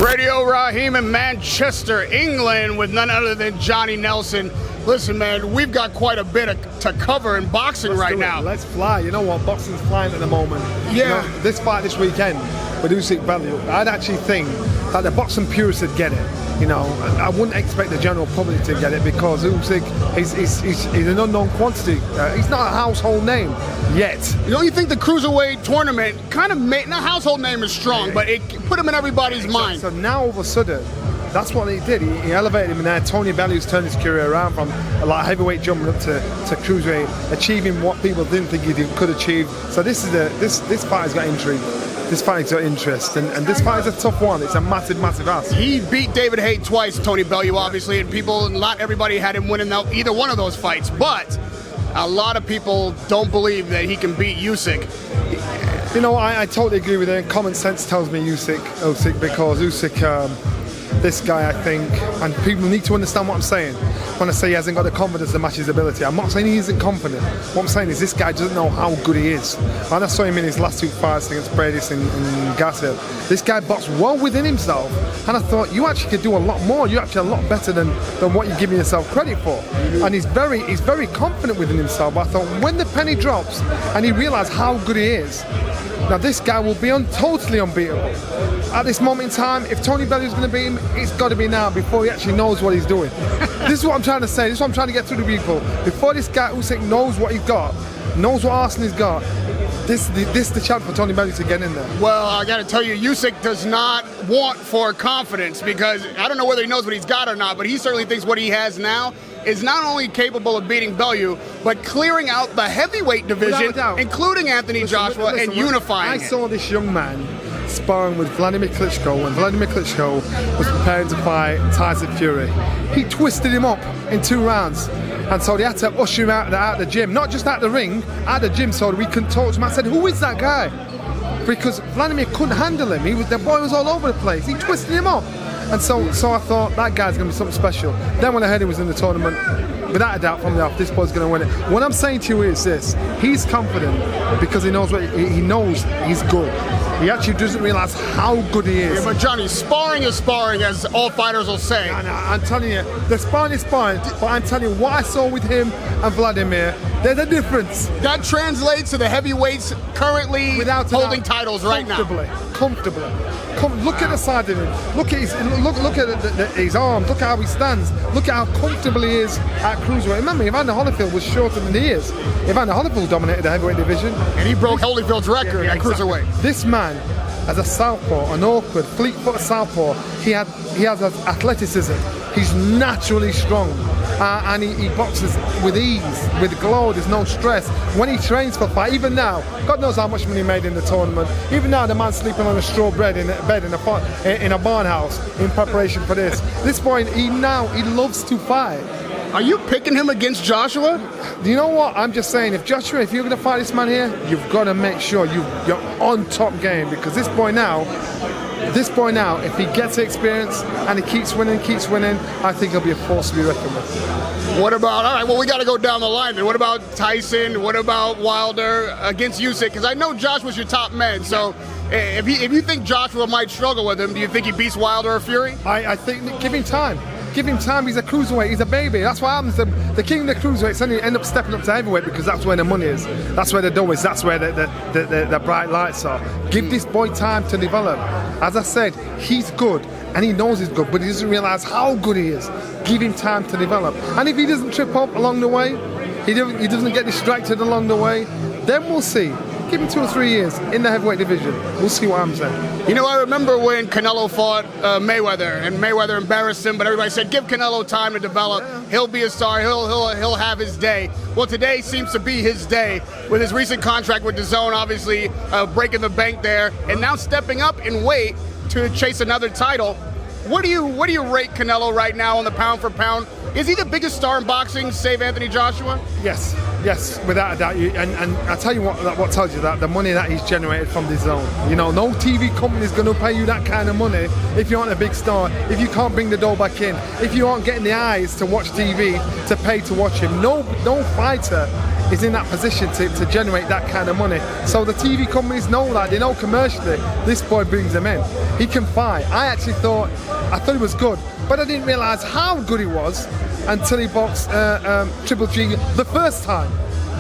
Radio Raheem in Manchester, England, with none other than Johnny Nelson. Listen, man, we've got quite a bit to cover in boxing right now. Let's fly. You know what? Boxing's flying at the moment. Yeah. You know, this fight this weekend with Usyk Bellew, I'd actually think that the boxing purists would get it. You know, I wouldn't expect the general public to get it because Usyk is an unknown quantity. He's not a household name yet. Don't you think the cruiserweight tournament kind of made, now household name is strong, but it put him in everybody's mind. So now all of a sudden, that's what he did. He elevated him in there. Tony Bellew's turned his career around from a lot heavyweight jumping up to cruiserweight, achieving what people didn't think he could achieve. So this fight has got intrigue. This fight's got interest, and this fight is a tough one. It's a massive, massive ask. He beat David Haye twice, Tony Bellew, obviously, and not everybody had him winning either one of those fights, but a lot of people don't believe that he can beat Usyk. You know, I totally agree with it. Common sense tells me Usyk because Usyk, this guy, I think, and people need to understand what I'm saying when I say he hasn't got the confidence to match his ability. I'm not saying he isn't confident. What I'm saying is this guy doesn't know how good he is. And I saw him in his last two fights against Bradis and Gashill. This guy boxed well within himself, and I thought, you actually could do a lot more. You're actually a lot better than what you're giving yourself credit for. And he's very confident within himself. But I thought, when the penny drops and he realized how good he is, now this guy will be totally unbeatable. At this moment in time, if Tony Bellew's going to beat him, it's got to be now before he actually knows what he's doing. This is what I'm trying to say. This is what I'm trying to get through to people. Before this guy Usyk knows what he's got, knows what Arsenal's got, this is the chance for Tony Bellew to get in there. Well, I got to tell you, Usyk does not want for confidence because I don't know whether he knows what he's got or not, but he certainly thinks what he has now is not only capable of beating Bellew, but clearing out the heavyweight division, including Anthony Joshua, and unifying I saw this young man sparring with Vladimir Klitschko when Vladimir Klitschko was preparing to fight Tyson Fury. He twisted him up in 2 rounds. And so they had to usher him out the gym, not just out the ring, out the gym, so we couldn't talk to him. I said, who is that guy? Because Vladimir couldn't handle him. The boy was all over the place. He twisted him up. And so I thought, that guy's going to be something special. Then when I heard he was in the tournament, without a doubt from the off, this boy's going to win it. What I'm saying to you is this: he's confident because he knows he knows he's good. He actually doesn't realize how good he is. Yeah, but Johnny, sparring is sparring, as all fighters will say. No, I'm telling you, the sparring is sparring, but I'm telling you, what I saw with him and Vladimir, there's a difference. That translates to the heavyweights currently holding titles right now. Comfortably. Look at the side of him. Look at his arms. Look at how he stands. Look at how comfortable he is at cruiserweight. Remember, Evander Holyfield was shorter than he is. Evander Holyfield domitted the heavyweight division, and he broke Holyfield's record at cruiserweight. This man, as a southpaw, an awkward, fleet-footed southpaw, he has athleticism. He's naturally strong, and he boxes with ease, with glow. There's no stress. When he trains for fight, even now, God knows how much money he made in the tournament. Even now, the man's sleeping on a straw bed in a barn house in preparation for this. This boy, he loves to fight. Are you picking him against Joshua? Do you know what? I'm just saying, if you're going to fight this man here, you've got to make sure you're on top game, because this boy now, if he gets the experience and he keeps winning, I think he'll be a force to be reckoned with. What about, all right, well, we got to go down the line then. What about Tyson? What about Wilder against Usyk? Because I know Joshua's your top man, so if you think Joshua might struggle with him, do you think he beats Wilder or Fury? I think, give him time. Give him time. He's a cruiserweight. He's a baby. That's what happens. The king of the cruiserweights only end up stepping up to heavyweight because that's where the money is. That's where the dough is. That's where the bright lights are. Give this boy time to develop. As I said, he's good and he knows he's good, but he doesn't realize how good he is. Give him time to develop. And if he doesn't trip up along the way, he doesn't get distracted along the way, then we'll see. Give him 2 or 3 years in the heavyweight division. We'll see what happens then. You know, I remember when Canelo fought Mayweather, and Mayweather embarrassed him, but everybody said, give Canelo time to develop. Yeah. He'll be a star. He'll have his day. Well, today seems to be his day with his recent contract with DAZN, obviously breaking the bank there, and now stepping up in weight to chase another title. What do you rate Canelo right now on the pound for pound? Is he the biggest star in boxing, save Anthony Joshua? Yes, without a doubt. And I tell you what tells you that, the money that he's generated from DAZN. You know, no TV company is going to pay you that kind of money if you aren't a big star, if you can't bring the dough back in, if you aren't getting the eyes to watch TV, to pay to watch him. No fighter is in that position to generate that kind of money. So the TV companies know that. They know commercially this boy brings them in. He can fight. I thought he was good, but I didn't realise how good he was until he boxed Triple G the first time.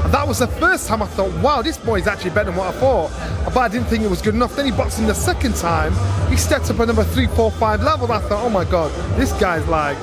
And that was the first time I thought, wow, this boy is actually better than what I thought. But I didn't think it was good enough. Then he boxed him the second time. He stepped up another 3, 4, 5 levels. I thought, oh my God, this guy's like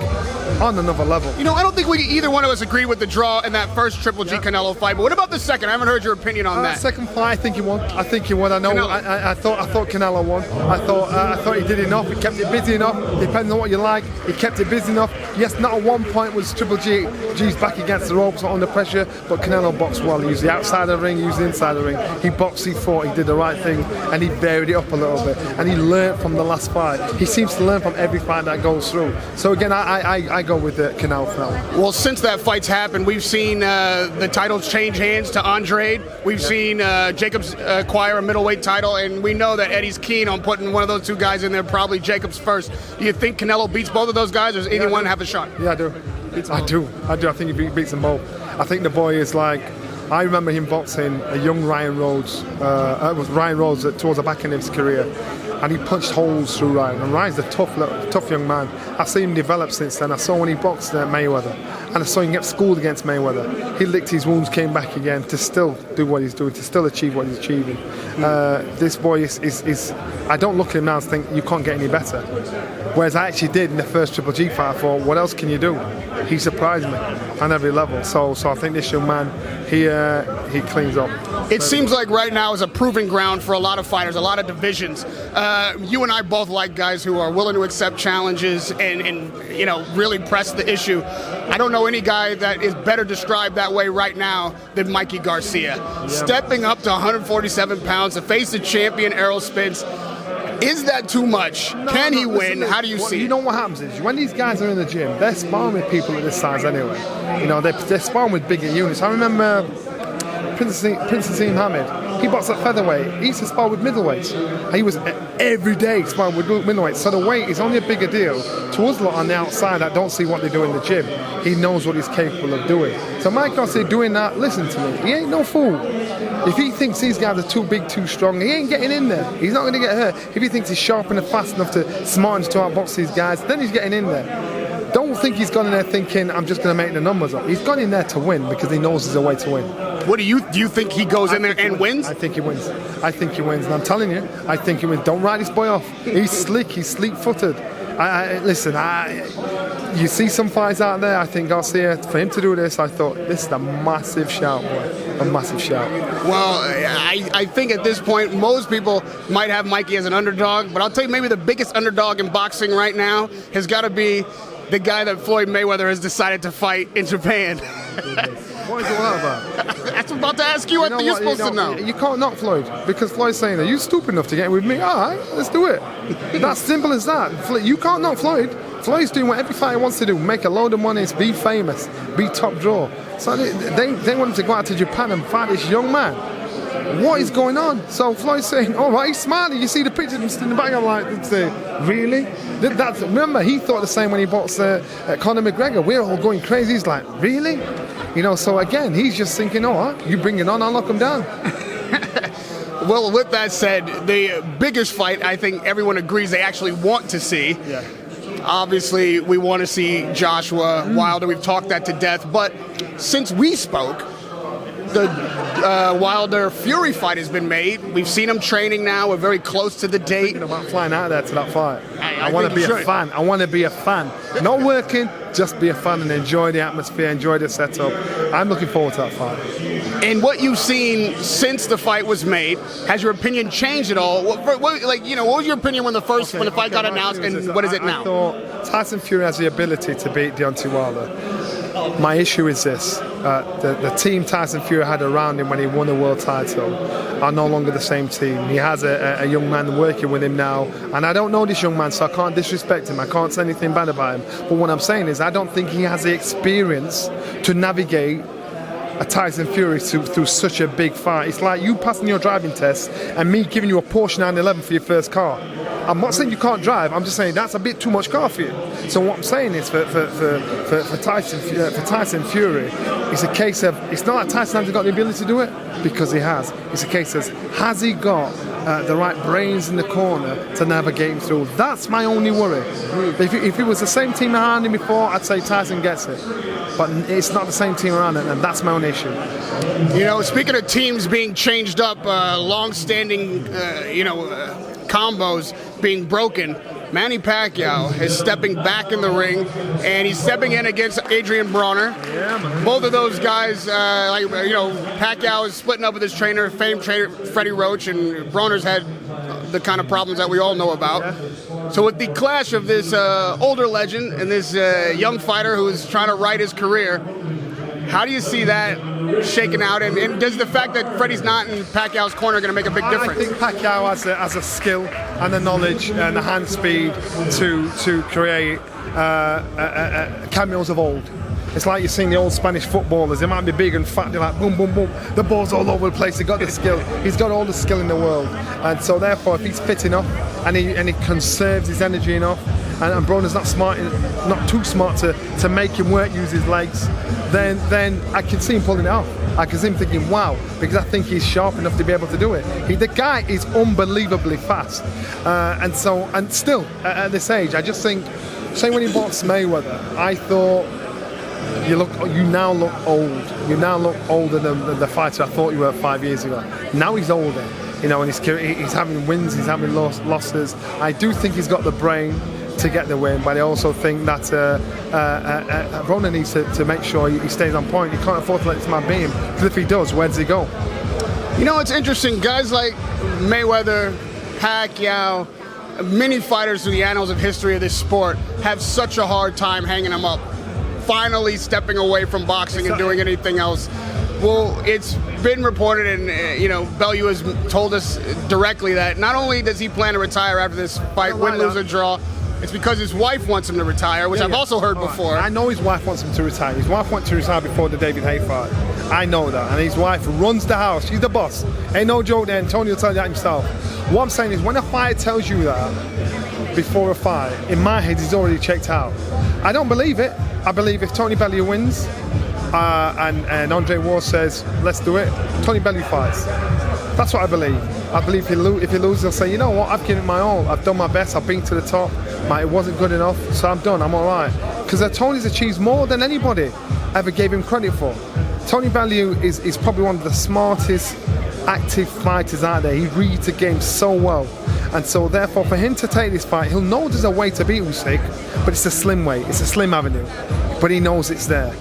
on another level. You know, I don't think either one of us agreed with the draw in that first Triple G Canelo fight. But what about the second? I haven't heard your opinion on that. Second fight, I think he won. I know. I thought Canelo won. I thought he did enough. He kept it busy enough. Depends on what you like. He kept it busy enough. Yes, not at one point was Triple G's back against the ropes or under pressure, but Canelo boxed well. He used the outside of the ring, he used the inside of the ring. He boxed, he fought, he did the right thing, and he varied it up a little bit. And he learned from the last fight. He seems to learn from every fight that goes through. So again, I go with Canelo for now. Well, since that fight's happened, we've seen the titles change hands to Andrade. We've seen Jacobs acquire a middleweight title, and we know that Eddie's keen on putting one of those two guys in there, probably Jacobs first. Do you think Canelo beats both of those guys, or does anyone have a shot? Yeah, I do. I think he beats them both. I think the boy is like, I remember him boxing a young Ryan Rhodes. It was Ryan Rhodes towards the back end of his career, and he punched holes through Ryan. And Ryan's a tough young man. I've seen him develop since then. I saw when he boxed Mayweather, and I saw him get schooled against Mayweather. He licked his wounds, came back again to still do what he's doing, to still achieve what he's achieving. This boy is I don't look at him now and think you can't get any better. Whereas I actually did in the first Triple G fight. I thought, what else can you do? He surprised me on every level. So I think this young man, he cleans up. It seems like right now is a proving ground for a lot of fighters, a lot of divisions. You and I both like guys who are willing to accept challenges and you know, really press the issue. I don't know any guy that is better described that way right now than Mikey Garcia. Yeah. Stepping up to 147 pounds to face the champion Errol Spence. Is that too much? Can he win? How do you see it? You know what happens is when these guys are in the gym, they're sparring with people of this size anyway. You know, they're sparring with bigger units. I remember Prince Naseem Hamed. He boxed at featherweight. He used to spar with middleweights. He was every day sparring with middleweights. So the weight is only a bigger deal to us lot on the outside that don't see what they do in the gym. He knows what he's capable of doing. So Mike Garcia doing that, listen to me, he ain't no fool. If he thinks these guys are too big, too strong, he ain't getting in there. He's not going to get hurt. If he thinks he's sharp and fast enough to smart enough to outbox these guys, then he's getting in there. Don't think he's gone in there thinking, I'm just going to make the numbers up. He's gone in there to win because he knows there's a way to win. What do you think he goes in there and wins? I think he wins. And I'm telling you, I think he wins. Don't write this boy off. He's slick. He's sleek-footed. Listen, you see some fights out there. I think Garcia, for him to do this, I thought this is a massive shout, boy. A massive shout. Well, I think at this point, most people might have Mikey as an underdog, but I'll tell you, maybe the biggest underdog in boxing right now has got to be the guy that Floyd Mayweather has decided to fight in Japan. What is all that about? That's about to ask you. You're supposed to know. You can't knock Floyd because Floyd's saying, are you stupid enough to get with me? All right, let's do it. That's simple as that. You can't knock Floyd. Floyd's doing what every fighter wants to do. Make a load of money, be famous, be top draw. So they want him to go out to Japan and fight this young man. What is going on? So Floyd's saying, all right, he's smiling. You see the pictures in the back. I'm like, really? Remember, he thought the same when he boxed Conor McGregor. We're all going crazy. He's like, really? You know, so again, he's just thinking, oh, you bring it on, I'll knock him down. Well, with that said, the biggest fight I think everyone agrees they actually want to see. Yeah. Obviously, we want to see Joshua Wilder. We've talked that to death. But since we spoke, the Wilder Fury fight has been made. We've seen him training now. We're very close to the date. Thinking about flying out there to that fight. I want to be a fan. I want to be a fan. Not working, just be a fan and enjoy the atmosphere, enjoy the setup. I'm looking forward to that fight. And what you've seen since the fight was made, has your opinion changed at all? What was your opinion when the fight got announced, and what is it now? I thought Tyson Fury has the ability to beat Deontay Wilder. My issue is this. The team Tyson Fury had around him when he won the world title are no longer the same team. He has a young man working with him now, and I don't know this young man, so I can't disrespect him. I can't say anything bad about him. But what I'm saying is I don't think he has the experience to navigate a Tyson Fury through such a big fight. It's like you passing your driving test and me giving you a Porsche 911 for your first car. I'm not saying you can't drive. I'm just saying that's a bit too much car for you. So what I'm saying is for Tyson Fury, it's a case of, it's not that Tyson hasn't got the ability to do it, because he has. It's a case of, has he got the right brains in the corner to navigate him through? That's my only worry. If it was the same team around him before, I'd say Tyson gets it. But it's not the same team around him, and that's my own issue. You know, speaking of teams being changed up, long-standing, combos being broken, Manny Pacquiao is stepping back in the ring, and he's stepping in against Adrian Broner. Yeah, man. Both of those guys, Pacquiao is splitting up with his trainer, famed trainer Freddie Roach, and Broner's had the kind of problems that we all know about. Yeah. So with the clash of this older legend and this young fighter who is trying to right his career, how do you see that shaking out? And does the fact that Freddie's not in Pacquiao's corner going to make a big difference? I think Pacquiao has a skill and the knowledge and the hand speed to create cameos of old. It's like you're seeing the old Spanish footballers. They might be big and fat. They're like boom, boom, boom. The ball's all over the place. He's got the skill. He's got all the skill in the world. And so therefore, if he's fit enough and he conserves his energy enough, and Broner's not too smart to make him work, use his legs, then I can see him pulling it off. I can see him thinking, wow, because I think he's sharp enough to be able to do it. The guy is unbelievably fast, and still at this age, I just think, say when he boxed Mayweather, I thought, you now look old. You now look older than the fighter I thought you were 5 years ago. Now he's older, and he's having wins, he's having losses. I do think he's got the brain to get the win, but I also think that Broner needs to make sure he stays on point. He can't afford to let this man beat him, because if he does, where does he go? You know, it's interesting. Guys like Mayweather, Pacquiao, many fighters through the annals of history of this sport have such a hard time hanging them up, finally stepping away from boxing and doing anything else. Well, it's been reported, and Bellew has told us directly that not only does he plan to retire after this fight, win, lose, or draw, it's because his wife wants him to retire, which I've also heard before. I know his wife wants him to retire. His wife wanted to retire before the David Haye fight. I know that. And his wife runs the house. She's the boss. Ain't no joke there. Tony will tell you that himself. What I'm saying is, when a fighter tells you that before a fight, in my head, he's already checked out. I don't believe it. I believe if Tony Bellew wins and Andre Ward says, let's do it, Tony Bellew fights. That's what I believe. I believe if he loses, he'll say, you know what, I've given it my all. I've done my best. I've been to the top. It wasn't good enough, so I'm done. I'm all right. Because Tony's achieved more than anybody ever gave him credit for. Tony Bellew is probably one of the smartest active fighters out there. He reads the game so well. And so therefore, for him to take this fight, he'll know there's a way to beat Usyk, but it's a slim way. It's a slim avenue. But he knows it's there.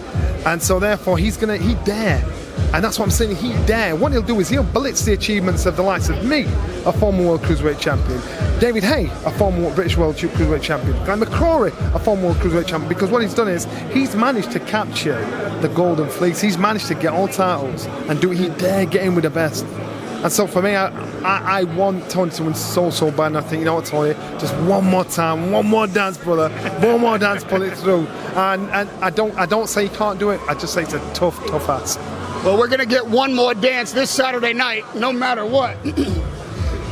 And so therefore, he dare. And that's what I'm saying, he dare. What he'll do is he'll blitz the achievements of the likes of me, a former World Cruiserweight Champion, David Haye, a former British World Cruiserweight Champion, Glenn McCrory, a former World Cruiserweight Champion, because what he's done is he's managed to capture the Golden Fleece. He's managed to get all titles and he dare get in with the best. And so for me, I want Tony to win so bad, and I think, you know what, Tony, just one more time, one more dance, brother, one more dance, pull it through. And I don't say he can't do it, I just say it's a tough ass. Well, we're going to get one more dance this Saturday night, no matter what.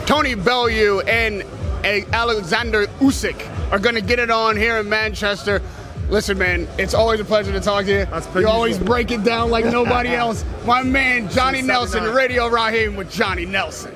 Tony Bellew and Alexander Usyk are going to get it on here in Manchester. Listen, man, it's always a pleasure to talk to you. You always break it down like nobody else. My man, Johnny Nelson, Radio Raheem with Johnny Nelson.